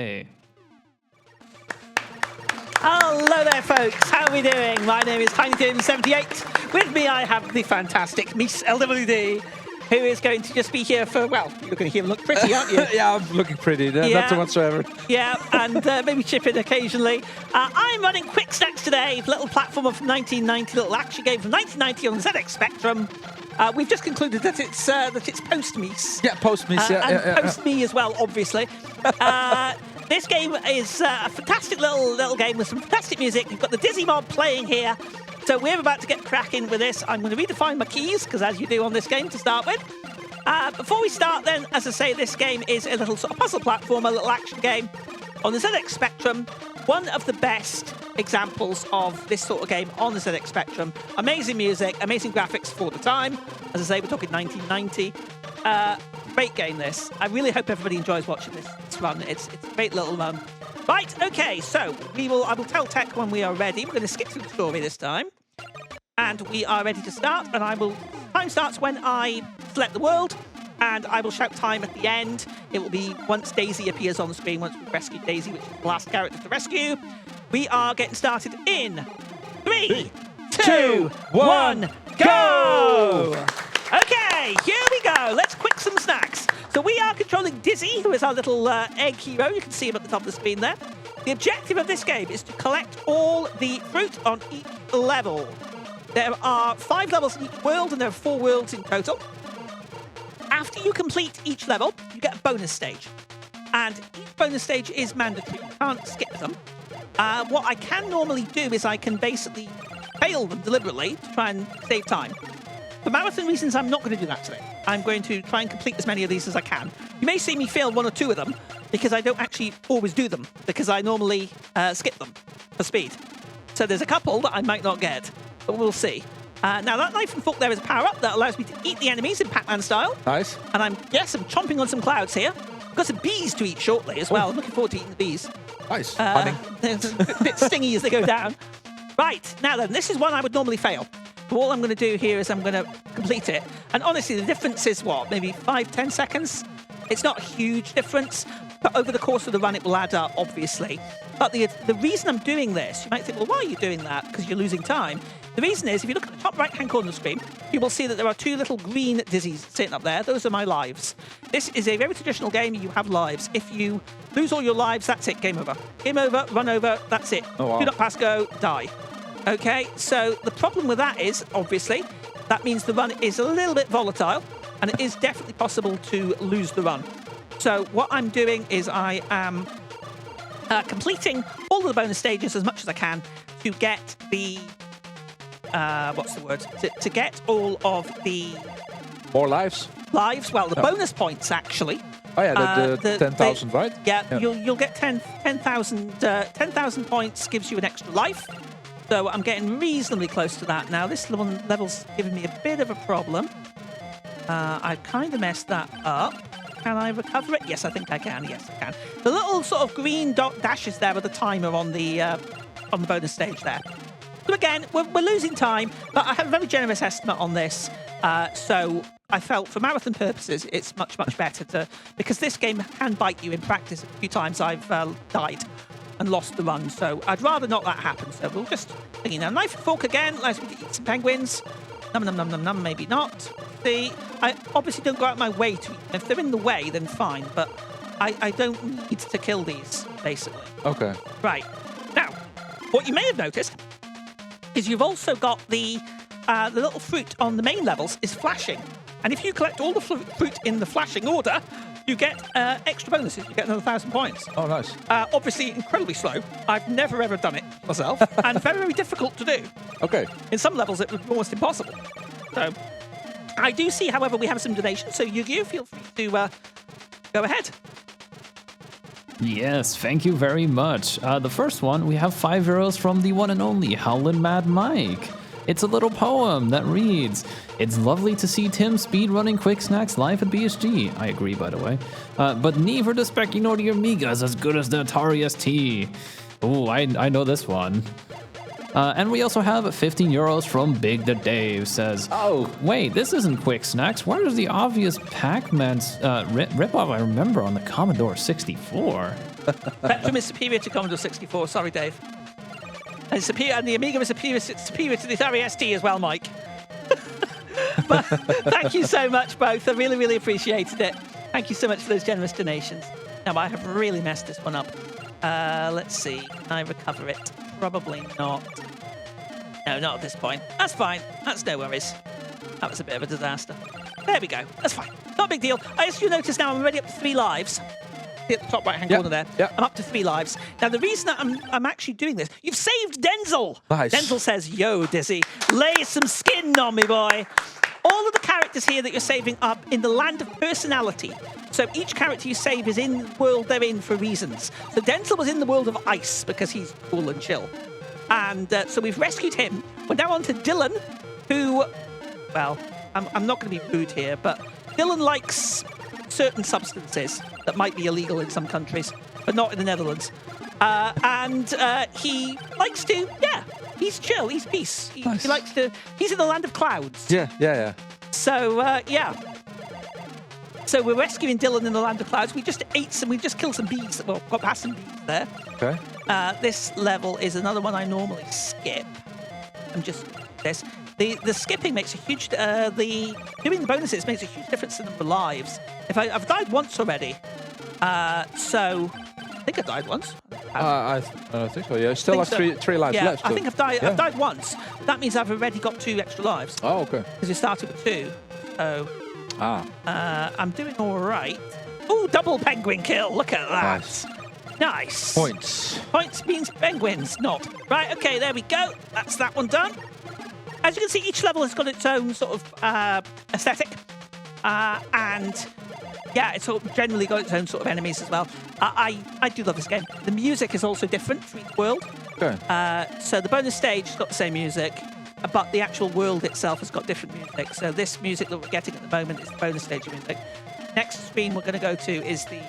Hey. Hello there, folks. How are we doing? My name is TinyTim78. With me, I have the fantastic Mieslwd, who is going to just be here for, well, you're going to hear him look pretty, aren't you? Yeah, I'm looking pretty. Not so whatsoever. Yeah, and maybe chip in occasionally. I'm running Kwik Snax today, little platformer from 1990, little action game from 1990 on the ZX Spectrum. We've just concluded that it's post-Mies. Yeah, post-Mies, and post-me as well, obviously. This game is a fantastic little game with some fantastic music. You've got the Dizzy mod playing here. So we're about to get cracking with this. I'm going to redefine my keys, because as you do on this game to start with. Before we start then, as I say, this game is a little sort of puzzle platform, a little action game on the ZX Spectrum. One of the best examples of this sort of game on the ZX Spectrum. Amazing music, amazing graphics for the time. As I say, we're talking 1990. Great game, this. I really hope everybody enjoys watching this run. It's a great little run. Right, okay, so I will tell tech when we are ready. We're going to skip through the story this time. And we are ready to start, and time starts when I select the world, and I will shout time at the end. It will be once Daisy appears on the screen, once we've rescued Daisy, which is the last character to rescue. We are getting started in 3, 2, 1, go! Okay, here we go. Let's Kwik some snacks. So we are controlling Dizzy, who is our little egg hero. You can see him at the top of the screen there. The objective of this game is to collect all the fruit on each level. There are 5 levels in each world, and there are 4 worlds in total. After you complete each level, you get a bonus stage. And each bonus stage is mandatory. You can't skip them. What I can normally do is I can basically fail them deliberately to try and save time. For marathon reasons, I'm not going to do that today. I'm going to try and complete as many of these as I can. You may see me fail 1 or 2 of them, because I don't actually always do them, because I normally skip them for speed. So there's a couple that I might not get, but we'll see. Now, that knife and fork there is a power-up that allows me to eat the enemies in Pac-Man style. Nice. And I'm chomping on some clouds here. I've got some bees to eat shortly as well. I'm looking forward to eating the bees. Nice. Funny. They're a bit stingy as they go down. Right, now then, this is one I would normally fail. So all I'm going to do here is I'm going to complete it. And honestly, the difference is what? Maybe 5-10 seconds? It's not a huge difference, but over the course of the run, it will add up, obviously. But the reason I'm doing this, you might think, well, why are you doing that? Because you're losing time. The reason is, if you look at the top right-hand corner of the screen, you will see that there are 2 little green Dizzies sitting up there. Those are my lives. This is a very traditional game. You have lives. If you lose all your lives, that's it. Game over. Game over, run over, that's it. Oh, wow. Do not pass go, die. Okay, so the problem with that is, obviously, that means the run is a little bit volatile, and it is definitely possible to lose the run. So what I'm doing is I am completing all of the bonus stages as much as I can to get the... what's the word? To get all of the... More lives? Lives, well, the bonus points, actually. Oh, yeah, the 10,000, right? Yeah, you'll get 10,000 points, gives you an extra life. So I'm getting reasonably close to that now. This level's giving me a bit of a problem. I kind of messed that up. Can I recover it? Yes, I think I can. Yes, I can. The little sort of green dot dashes there are the timer on the bonus stage there. So again, we're losing time, but I have a very generous estimate on this. So I felt for marathon purposes, it's much, much better because this game can bite you in practice. A few times I've died and lost the run, so I'd rather not that happen. So we'll just, now, knife and fork again, allows me to eat some penguins. Num, num, num, num, num, maybe not. See, I obviously don't go out of my way to eat them. If they're in the way, then fine, but I don't need to kill these, basically. Okay. Right. Now, what you may have noticed is you've also got the little fruit on the main levels is flashing. And if you collect all the fruit in the flashing order, you get extra bonuses. You get another 1,000 points. Oh, nice. Obviously, incredibly slow. I've never, ever done it myself. And very, very difficult to do. Okay. In some levels, it would be almost impossible. So, I do see, however, we have some donations. So, ugyuu, feel free to go ahead. Yes, thank you very much. The first one, we have €5 from the one and only Howlin' Mad Mike. It's a little poem that reads, "It's lovely to see Tim speedrunning Kwik Snax live at BSG." I agree, by the way. But neither the Specky nor the Amiga is as good as the Atari ST. Oh, I know this one. And we also have €15 from Big the Dave. Says, "Oh, wait, this isn't Kwik Snax. Where's the obvious Pac-Man's ripoff I remember on the Commodore 64?" Spectrum is superior to Commodore 64. Sorry, Dave. And, the Amiga is superior to the Atari ST as well, Mike. But thank you so much, both. I really, really appreciated it. Thank you so much for those generous donations. Now, I have really messed this one up. Let's see. Can I recover it? Probably not. No, not at this point. That's fine. That's no worries. That was a bit of a disaster. There we go. That's fine. Not a big deal. As you notice now, I'm already up to 3 lives. See at the top right-hand corner there. Yep. I'm up to 3 lives. Now, the reason that I'm actually doing this, you've saved Denzel. Nice. Denzel says, yo, Dizzy, lay some skin on me, boy. All of the characters here that you're saving are in the land of personality. So each character you save is in the world they're in for reasons. So Denzel was in the world of ice because he's cool and chill. And so we've rescued him. We're now on to Dylan, who, well, I'm not going to be rude here, but Dylan likes certain substances that might be illegal in some countries, but not in the Netherlands. And he likes to, he's chill, he's peace. Nice. He likes to, he's in the land of clouds. Yeah. So, So we're rescuing Dylan in the land of clouds. We just killed some bees. Well, got past some bees there. Okay. This level is another one I normally skip. I'm just this. The skipping makes a huge. Doing the bonuses makes a huge difference in the number of lives. I've died once already, so I think I died once. I think so. Yeah, still have so. three lives left. I think I've died. Yeah. I've died once. That means I've already got 2 extra lives. Oh, okay. Because you started with 2. So I'm doing all right. Ooh, double penguin kill. Look at that. Nice. Points. Points means penguins, not. Right, okay, there we go. That's that one done. As you can see, each level has got its own sort of aesthetic. And yeah, it's sort of generally got its own sort of enemies as well. I do love this game. The music is also different for each world. Okay. So the bonus stage has got the same music, but the actual world itself has got different music. So this music that we're getting at the moment is the bonus stage music. Next screen we're going to go to is the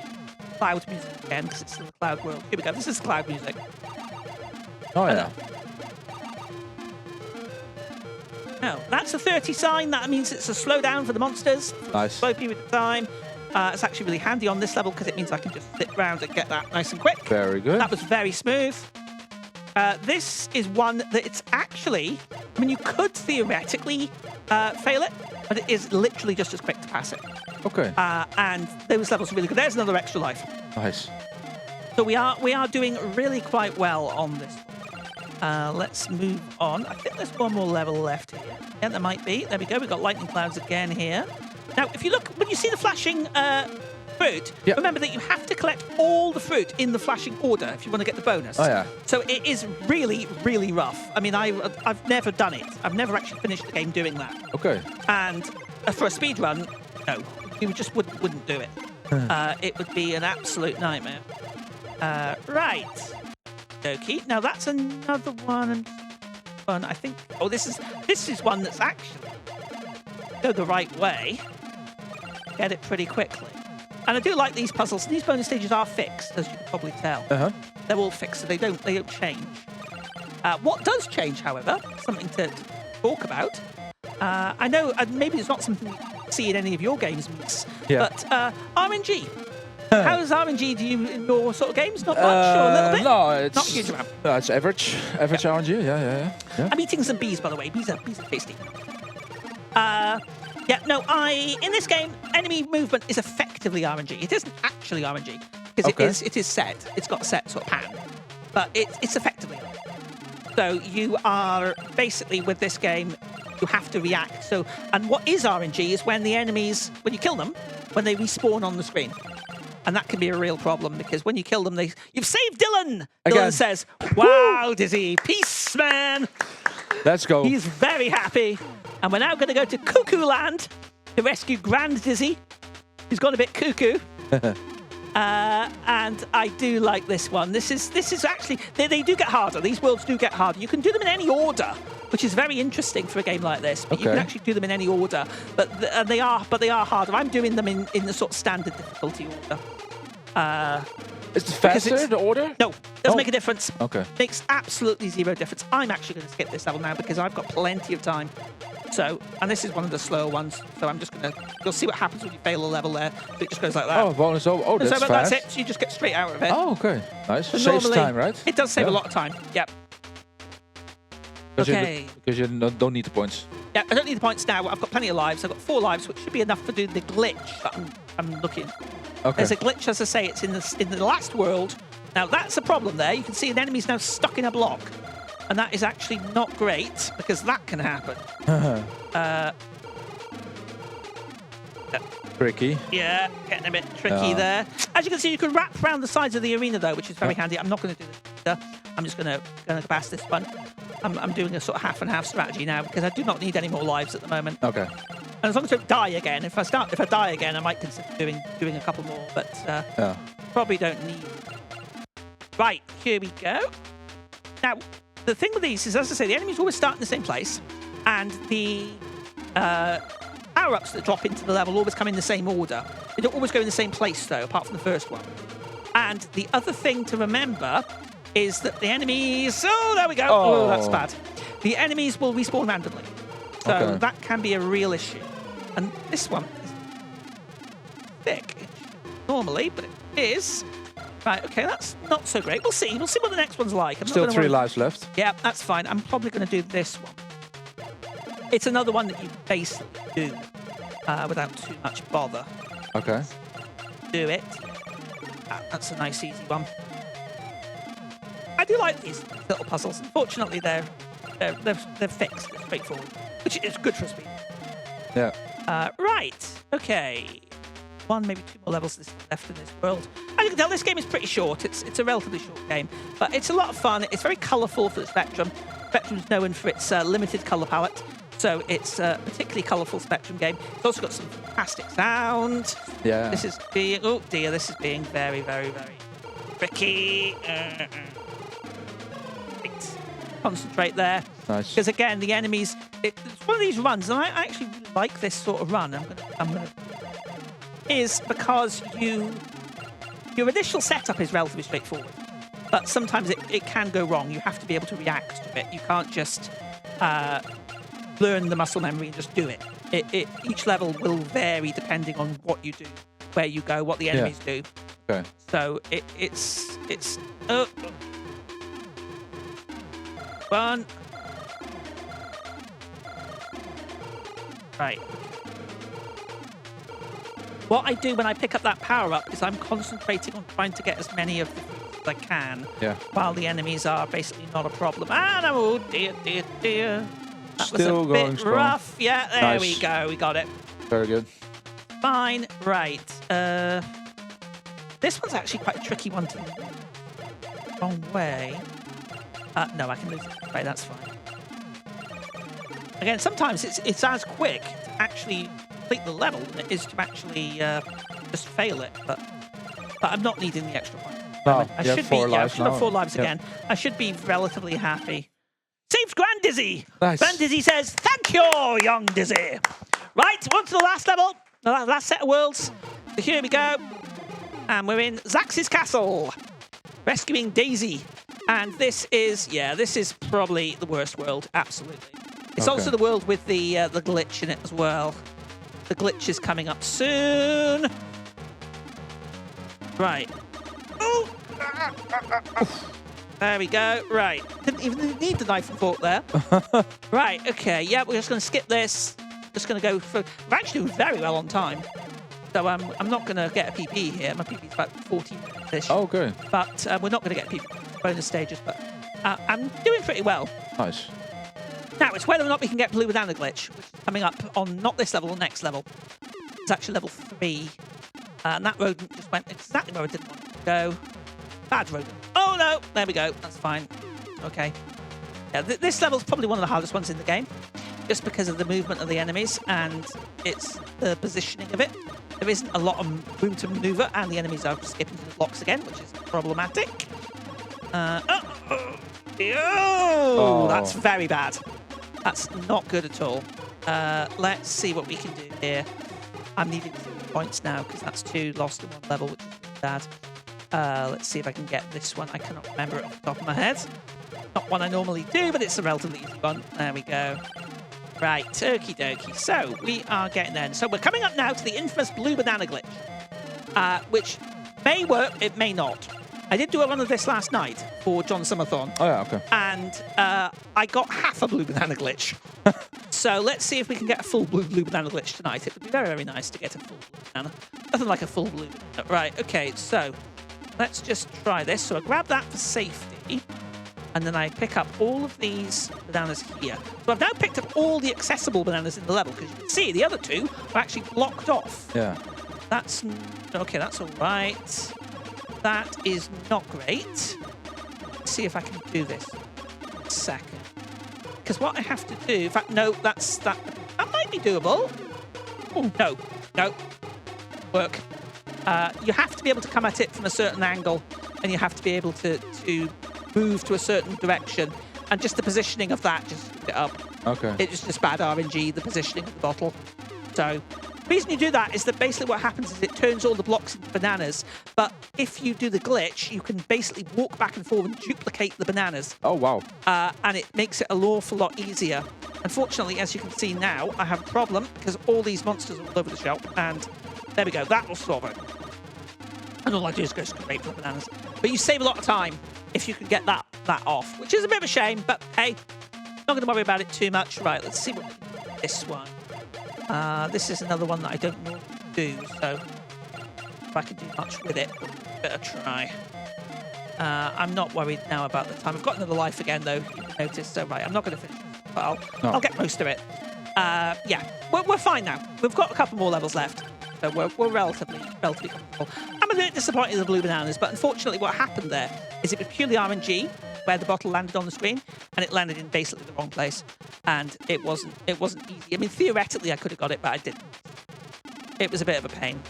cloud music again, because it's still a cloud world. Here we go. This is cloud music. Oh, yeah. Now, that's a 30 sign. That means it's a slowdown for the monsters. Nice. Slow period of time. It's actually really handy on this level because it means I can just sit around and get that nice and quick. Very good. That was very smooth. This is one that it's actually, I mean, you could theoretically fail it, but it is literally just as quick to pass it. Okay. And those levels are really good. There's another extra life. Nice. So we are doing really quite well on this. Let's move on. I think there's one more level left here. Yeah, there might be. There we go. We've got lightning clouds again here. Now, if you look, when you see the flashing fruit, remember that you have to collect all the fruit in the flashing order if you want to get the bonus. Oh, yeah. So it is really, really rough. I mean, I've never done it. I've never actually finished the game doing that. Okay. And for a speedrun, no, you just wouldn't do it. It would be an absolute nightmare. Right. Okay. Now that's another one. I think. Oh, this is one that's actually go the right way. Get it pretty quickly. And I do like these puzzles. These bonus stages are fixed, as you can probably tell. They're all fixed, so they don't change. What does change, however, something to talk about. I know maybe it's not something you see in any of your games, but RNG. How does RNG do you in your sort of games? Not much, or a little bit? No, it's not a huge amount. It's average RNG. Yeah. I'm eating some bees, by the way. Bees are tasty. In this game, enemy movement is effectively RNG. It isn't actually RNG because it is set. It's got a set sort of pattern, but it's effectively RNG. So you are basically with this game, you have to react. So, and what is RNG is when the enemies, when you kill them, when they respawn on the screen. And that can be a real problem because when you kill them, you've saved Dylan. Again. Dylan says, "Wow, Dizzy, peace, man." Let's go. He's very happy. And we're now going to go to Cuckoo Land to rescue Grand Dizzy, who's gone a bit cuckoo. And I do like this one. This is actually, they do get harder. These worlds do get harder. You can do them in any order, which is very interesting for a game like this. But you can actually do them in any order. But they are harder. I'm doing them in the sort of standard difficulty order. Is it faster, the order? No, doesn't make a difference. Okay. Makes absolutely zero difference. I'm actually going to skip this level now because I've got plenty of time. So, and this is one of the slower ones. So I'm just gonna. You'll see what happens when you fail a level there. It just goes like that. Oh, bonus over. Oh, that's so, but fast. that's it. So you just get straight out of it. Oh, okay. Nice. So Saves normally- time, right? It does save a lot of time. Yep. Okay. Because you don't need the points. Yeah, I don't need the points now. I've got plenty of lives. I've got 4 lives, which should be enough for doing the glitch that I'm looking. Okay. There's a glitch, as I say, it's in the last world. Now, that's a problem there. You can see an enemy's now stuck in a block. And that is actually not great, because that can happen. Tricky. Yeah, getting a bit tricky there. As you can see, you can wrap around the sides of the arena, though, which is very handy. I'm not going to do this either. I'm just going to go past this one. I'm doing a sort of half and half strategy now, because I do not need any more lives at the moment. Okay. And as long as I don't die again, if I die again, I might consider doing a couple more, but probably don't need. Right, here we go. Now, the thing with these is, as I say, the enemies always start in the same place, and the power-ups that drop into the level always come in the same order. They don't always go in the same place, though, apart from the first one. And the other thing to remember is that the enemies... Oh, there we go. Oh, that's bad. The enemies will respawn randomly. So that can be a real issue. And this one is thick normally, but it is. Right, okay, that's not so great. We'll see. We'll see what the next one's like. I'm Still not 3 lives left. Yeah, that's fine. I'm probably going to do this one. It's another one that you basically do without too much bother. Okay. Do it. That's a nice, easy one. I do like these little puzzles. Unfortunately, they're fixed. They're straightforward, which is good for speed. Yeah. Right. Okay. 1, maybe 2 more levels left in this world. As you can tell, this game is pretty short. It's a relatively short game, but it's a lot of fun. It's very colourful for the Spectrum. Spectrum's known for its limited colour palette, so it's a particularly colourful Spectrum game. It's also got some fantastic sound. Yeah. This is being... Oh, dear. This is being very, very, very tricky. Right. Concentrate there. Nice. Because, again, the enemies... It's one of these runs, and I actually really like this sort of run. I'm gonna is because your initial setup is relatively straightforward, but sometimes it can go wrong. You have to be able to react to it. You can't just learn the muscle memory and just do it. Each level will vary depending on what you do, where you go, what the enemies do. Okay. So it's one. Right. What I do when I pick up that power-up is I'm concentrating on trying to get as many of the things as I can, while the enemies are basically not a problem. And oh dear, dear, dear. That Still was a bit rough. Yeah, there we go. We got it. Very good. Fine. Right. This one's actually quite a tricky one to do. Wrong way. No, I can lose it. Right, that's fine. Again, sometimes it's as quick to actually complete the level than it is to actually just fail it. But I'm not needing the extra one. No, I you should have 4 be. Yeah, I lives should have now. 4 lives Yep. again. I should be relatively happy. Saves Grand Dizzy. Nice. Grand Dizzy says, "Thank you, young Dizzy." Right, on to the last level, the last set of worlds. So here we go, and we're in Zax's castle, rescuing Daisy. And this is probably the worst world. Absolutely. It's also the world with the glitch in it as well. The glitch is coming up soon. Right. Oh. There we go. Right. Didn't even need the knife and fork there. Right. Okay. Yeah, we're just going to skip this. Just going to go for... We're actually doing very well on time. So I'm not going to get a PP here. My PP is about 14 minutes-ish. Oh, okay. But we're not going to get PP bonus stages. But I'm doing pretty well. Nice. Now, it's whether or not we can get blue without a glitch, which is coming up on not this level, next level. It's actually level 3. And that rodent just went exactly where I didn't want it to go. Bad rodent. Oh, no. There we go. That's fine. Okay. Yeah, this level's probably one of the hardest ones in the game, just because of the movement of the enemies and it's the positioning of it. There isn't a lot of room to maneuver, and the enemies are skipping to the blocks again, which is problematic. That's very bad. That's not good at all. Let's see what we can do here. I'm needing 2 points now because that's 2 lost in 1 level, which is bad. Let's see if I can get this one. I cannot remember it off the top of my head. Not one I normally do, but it's a relatively easy one. There we go. Right, okie dokie. So we are getting there. So we're coming up now to the infamous blue banana glitch, which may work, it may not. I did do a run of this last night for John Summerthorne. Oh, yeah, okay. And I got half a blue banana glitch. So let's see if we can get a full blue banana glitch tonight. It would be very, very nice to get a full blue banana. Nothing like a full blue banana. Right, okay, so let's just try this. So I grab that for safety. And then I pick up all of these bananas here. So I've now picked up all the accessible bananas in the level, because you can see the other two are actually blocked off. Yeah. That's okay, that's all right. That is not great. Let's see if I can do this in a second. Because what I have to do, in fact, no, that might be doable. Oh, no. Work. You have to be able to come at it from a certain angle, and you have to be able to move to a certain direction. And just the positioning of that, just screwed it up. Okay. It's just bad RNG, the positioning of the bottle. So the reason you do that is that basically what happens is it turns all the blocks into bananas, but if you do the glitch, you can basically walk back and forth and duplicate the bananas. Oh, wow. And it makes it an awful lot easier. Unfortunately, as you can see now, I have a problem because all these monsters are all over the shelf, and there we go, that will solve it. And all I do is go straight for the bananas. But you save a lot of time if you can get that off, which is a bit of a shame, but hey, not going to worry about it too much. Right, let's see what we can do with this one. This is another one that I don't normally do, so if I can do much with it, better try. I'm not worried now about the time. I've got another life again, though, you notice. So, right, I'm not going to finish it, but I'll get most of it. Yeah, we're fine now. We've got a couple more levels left, so we're relatively comfortable. I'm a bit disappointed in the blue bananas, but unfortunately what happened there is it was purely RNG, where the bottle landed on the screen, and it landed in basically the wrong place, and it wasn't easy. I mean, theoretically I could have got it, but I didn't. It was a bit of a pain.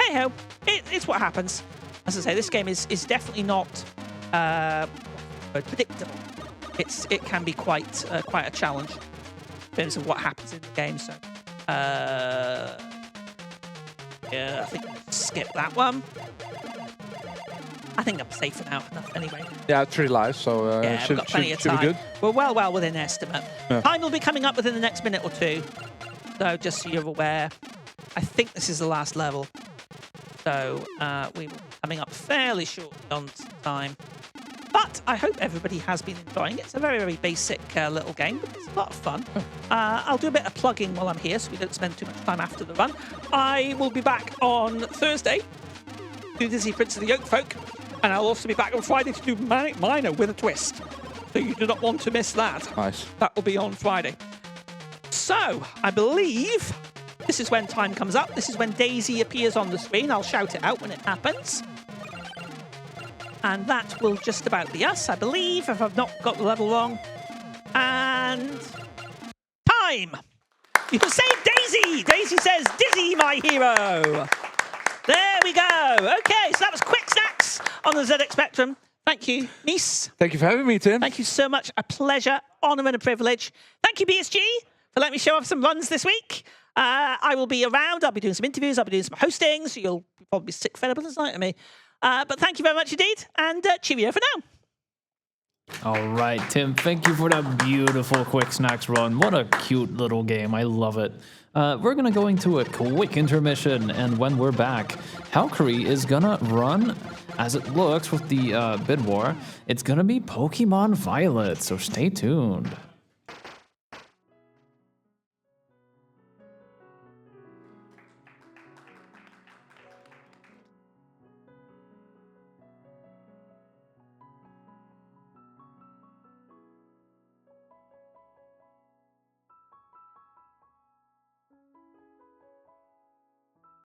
Hey ho, it's what happens. As I say, this game is definitely not predictable. It can be quite a challenge in terms of what happens in the game. So yeah, I think I'll skip that one. I think I'm safe enough anyway. Yeah, 3 lives, so yeah, we've got plenty of time. Should be good. We're well within estimate. Yeah. Time will be coming up within the next minute or two. So just so you're aware, I think this is the last level. So we will be coming up fairly shortly on time. But I hope everybody has been enjoying it. It's a very, very basic little game, but it's a lot of fun. I'll do a bit of plugging while I'm here so we don't spend too much time after the run. I will be back on Thursday to do Disney Prince of the Yoke Folk. And I'll also be back on Friday to do Manic Miner with a twist. So you do not want to miss that. Nice. That will be on Friday. So, I believe this is when time comes up. This is when Daisy appears on the screen. I'll shout it out when it happens. And that will just about be us, I believe, if I've not got the level wrong. And time! You can save Daisy! Daisy says, Dizzy, my hero! There we go. Okay, so that was Kwik Snax on the ZX Spectrum. Thank you, Mies. Thank you for having me, Tim. Thank you so much. A pleasure, honour and a privilege. Thank you, BSG, for letting me show off some runs this week. I will be around. I'll be doing some interviews. I'll be doing some hosting. So you'll probably be sick fed up as night of me. But thank you very much indeed. And cheerio for now. All right, Tim, thank you for that beautiful Kwik Snax run. What a cute little game. I love it. We're going to go into a quick intermission, and when we're back, Valkyrie is going to run, as it looks with the bid war, it's going to be Pokemon Violet, so stay tuned.